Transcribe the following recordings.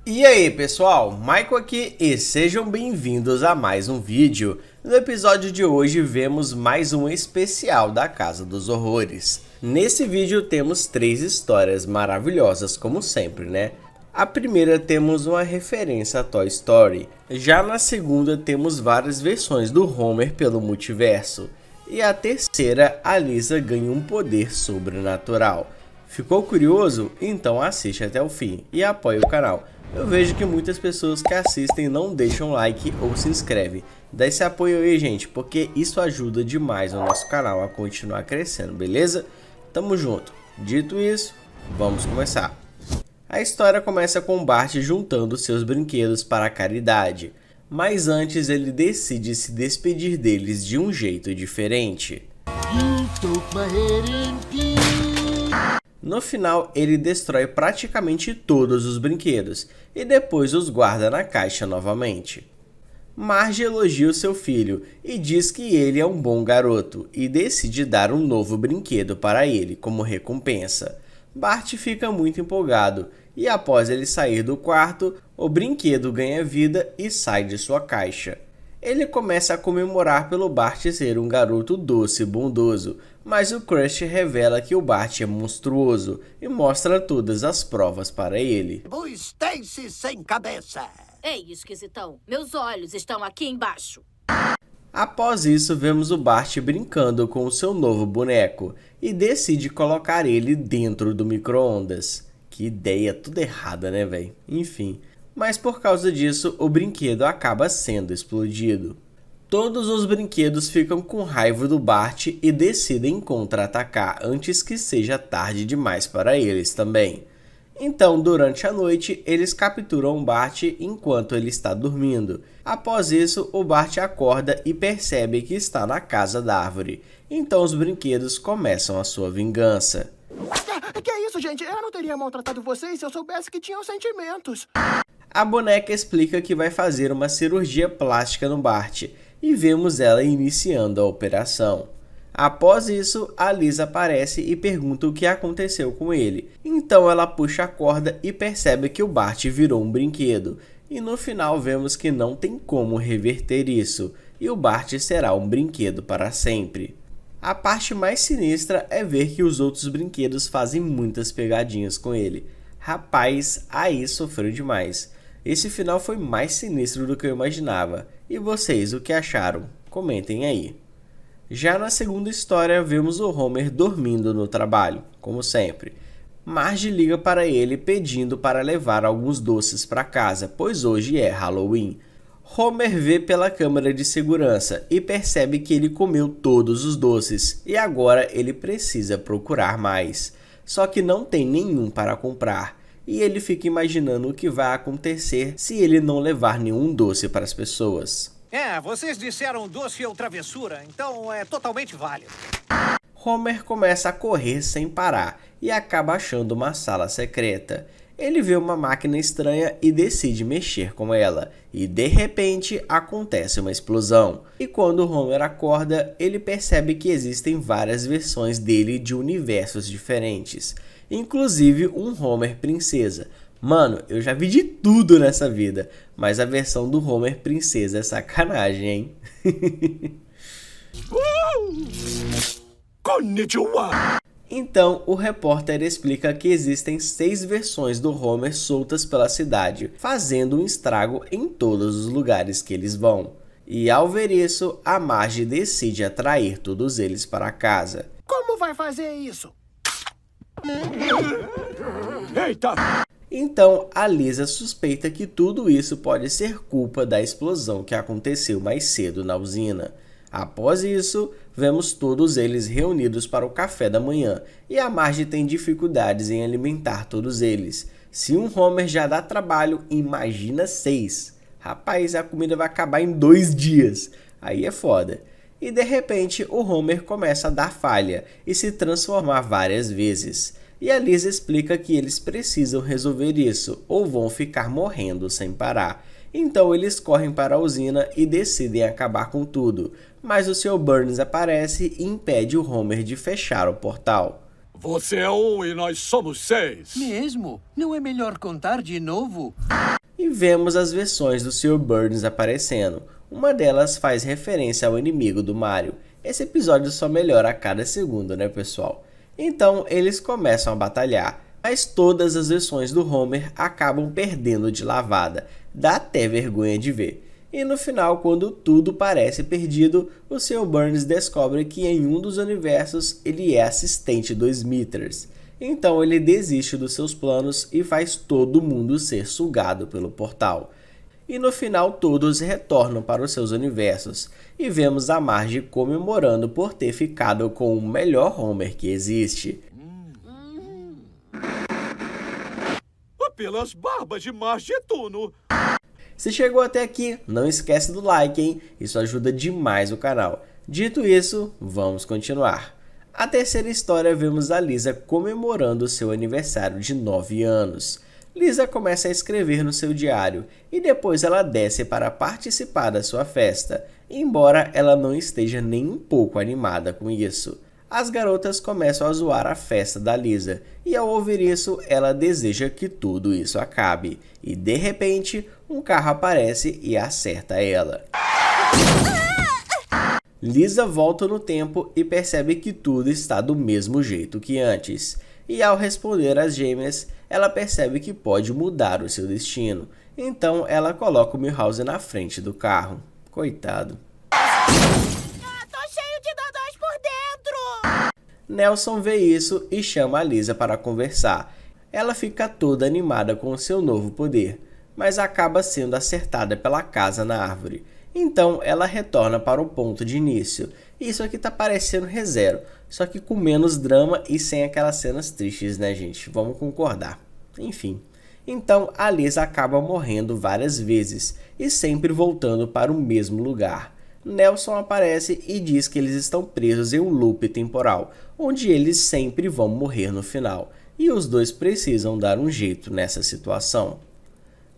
E aí pessoal, Michael aqui e sejam bem-vindos a mais um vídeo. No episódio de hoje vemos mais um especial da Casa dos Horrores. Nesse vídeo temos 3 histórias maravilhosas como sempre, né? A primeira temos uma referência a Toy Story, já na segunda temos várias versões do Homer pelo multiverso. E a terceira, a Lisa ganha um poder sobrenatural. Ficou curioso? Então assiste até o fim e apoie o canal. Eu vejo que muitas pessoas que assistem não deixam like ou se inscrevem. Dá esse apoio aí, gente, porque isso ajuda demais o nosso canal a continuar crescendo, beleza? Tamo junto. Dito isso, vamos começar. A história começa com Bart juntando seus brinquedos para a caridade. Mas antes ele decide se despedir deles de um jeito diferente. No final, ele destrói praticamente todos os brinquedos e depois os guarda na caixa novamente. Marge elogia o seu filho e diz que ele é um bom garoto e decide dar um novo brinquedo para ele como recompensa. Bart fica muito empolgado e após ele sair do quarto, o brinquedo ganha vida e sai de sua caixa. Ele começa a comemorar pelo Bart ser um garoto doce e bondoso, mas o Crush revela que o Bart é monstruoso e mostra todas as provas para ele. O Stacy sem cabeça! Ei, esquisitão, meus olhos estão aqui embaixo. Após isso, vemos o Bart brincando com o seu novo boneco e decide colocar ele dentro do micro-ondas. Que ideia tudo errada, né, velho? Enfim. Mas por causa disso, o brinquedo acaba sendo explodido. Todos os brinquedos ficam com raiva do Bart e decidem contra-atacar antes que seja tarde demais para eles também. Então, durante a noite, eles capturam o Bart enquanto ele está dormindo. Após isso, o Bart acorda e percebe que está na casa da árvore. Então os brinquedos começam a sua vingança. Que é isso, gente? Eu não teria maltratado vocês se eu soubesse que tinham sentimentos. A boneca explica que vai fazer uma cirurgia plástica no Bart e vemos ela iniciando a operação. Após isso, a Lisa aparece e pergunta o que aconteceu com ele. Então ela puxa a corda e percebe que o Bart virou um brinquedo. E no final vemos que não tem como reverter isso e o Bart será um brinquedo para sempre. A parte mais sinistra é ver que os outros brinquedos fazem muitas pegadinhas com ele. Rapaz, aí sofreu demais. Esse final foi mais sinistro do que eu imaginava. E vocês, o que acharam? Comentem aí. Já na segunda história, vemos o Homer dormindo no trabalho, como sempre. Marge liga para ele pedindo para levar alguns doces para casa, pois hoje é Halloween. Homer vê pela câmera de segurança e percebe que ele comeu todos os doces e agora ele precisa procurar mais. Só que não tem nenhum para comprar. E ele fica imaginando o que vai acontecer se ele não levar nenhum doce para as pessoas. Vocês disseram doce ou travessura, então é totalmente válido. Homer começa a correr sem parar e acaba achando uma sala secreta. Ele vê uma máquina estranha e decide mexer com ela. E de repente acontece uma explosão. E quando Homer acorda, ele percebe que existem várias versões dele de universos diferentes. Inclusive um Homer princesa. Mano, eu já vi de tudo nessa vida, mas a versão do Homer princesa é sacanagem, hein? Konnichiwa! Então, o repórter explica que existem 6 versões do Homer soltas pela cidade, fazendo um estrago em todos os lugares que eles vão. E ao ver isso, a Marge decide atrair todos eles para casa. Como vai fazer isso? Eita! Então, a Lisa suspeita que tudo isso pode ser culpa da explosão que aconteceu mais cedo na usina. Após isso, vemos todos eles reunidos para o café da manhã e a Marge tem dificuldades em alimentar todos eles. Se um Homer já dá trabalho, imagina 6. Rapaz, a comida vai acabar em 2 dias. Aí é foda. E de repente, o Homer começa a dar falha e se transformar várias vezes. E a Lisa explica que eles precisam resolver isso ou vão ficar morrendo sem parar. Então eles correm para a usina e decidem acabar com tudo, mas o Sr. Burns aparece e impede o Homer de fechar o portal. Você é um e nós somos 6. Mesmo? Não é melhor contar de novo? e vemos as versões do Sr. Burns aparecendo. Uma delas faz referência ao inimigo do Mario. Esse episódio só melhora a cada segundo, né, pessoal? Então eles começam a batalhar, mas todas as versões do Homer acabam perdendo de lavada. Dá até vergonha de ver. E no final, quando tudo parece perdido, o Sr. Burns descobre que em um dos universos ele é assistente do Smithers. Então ele desiste dos seus planos e faz todo mundo ser sugado pelo portal. E no final todos retornam para os seus universos, e vemos a Marge comemorando por ter ficado com o melhor Homer que existe. Pelas barbas de Marge Tuno! Se chegou até aqui, não esquece do like, hein? Isso ajuda demais o canal. Dito isso, vamos continuar. A terceira história vemos a Lisa comemorando seu aniversário de 9 anos. Lisa começa a escrever no seu diário e depois ela desce para participar da sua festa, embora ela não esteja nem um pouco animada com isso. As garotas começam a zoar a festa da Lisa e ao ouvir isso ela deseja que tudo isso acabe e de repente um carro aparece e acerta ela. Lisa volta no tempo e percebe que tudo está do mesmo jeito que antes. E ao responder às gêmeas, ela percebe que pode mudar o seu destino. Então ela coloca o Milhouse na frente do carro. Coitado. Tô cheio de dodóis por dentro! Nelson vê isso e chama a Lisa para conversar. Ela fica toda animada com o seu novo poder, mas acaba sendo acertada pela casa na árvore. Então ela retorna para o ponto de início. Isso aqui tá parecendo ReZero, só que com menos drama e sem aquelas cenas tristes, né, gente? Vamos concordar. Enfim. Então a Lisa acaba morrendo várias vezes e sempre voltando para o mesmo lugar. Nelson aparece e diz que eles estão presos em um loop temporal, onde eles sempre vão morrer no final, e os dois precisam dar um jeito nessa situação.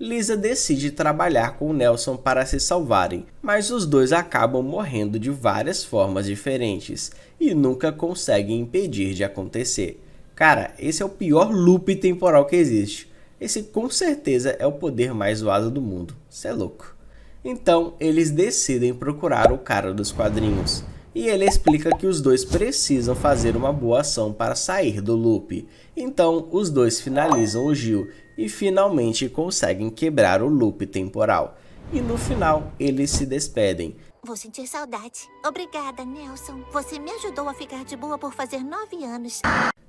Lisa decide trabalhar com Nelson para se salvarem, mas os dois acabam morrendo de várias formas diferentes e nunca conseguem impedir de acontecer. Cara, esse é o pior loop temporal que existe. Esse com certeza é o poder mais zoado do mundo. Cê é louco. Então eles decidem procurar o cara dos quadrinhos. E ele explica que os dois precisam fazer uma boa ação para sair do loop. Então os dois finalizam o Gil e finalmente conseguem quebrar o loop temporal. E no final eles se despedem. Vou sentir saudade. Obrigada, Nelson. Você me ajudou a ficar de boa por fazer 9 anos.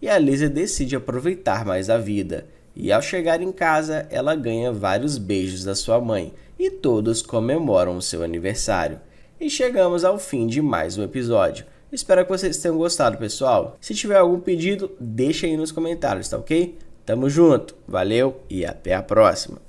E a Lisa decide aproveitar mais a vida. E ao chegar em casa, ela ganha vários beijos da sua mãe. E todos comemoram o seu aniversário. E chegamos ao fim de mais um episódio. Espero que vocês tenham gostado, pessoal. Se tiver algum pedido, deixa aí nos comentários, tá ok? Tamo junto, valeu e até a próxima.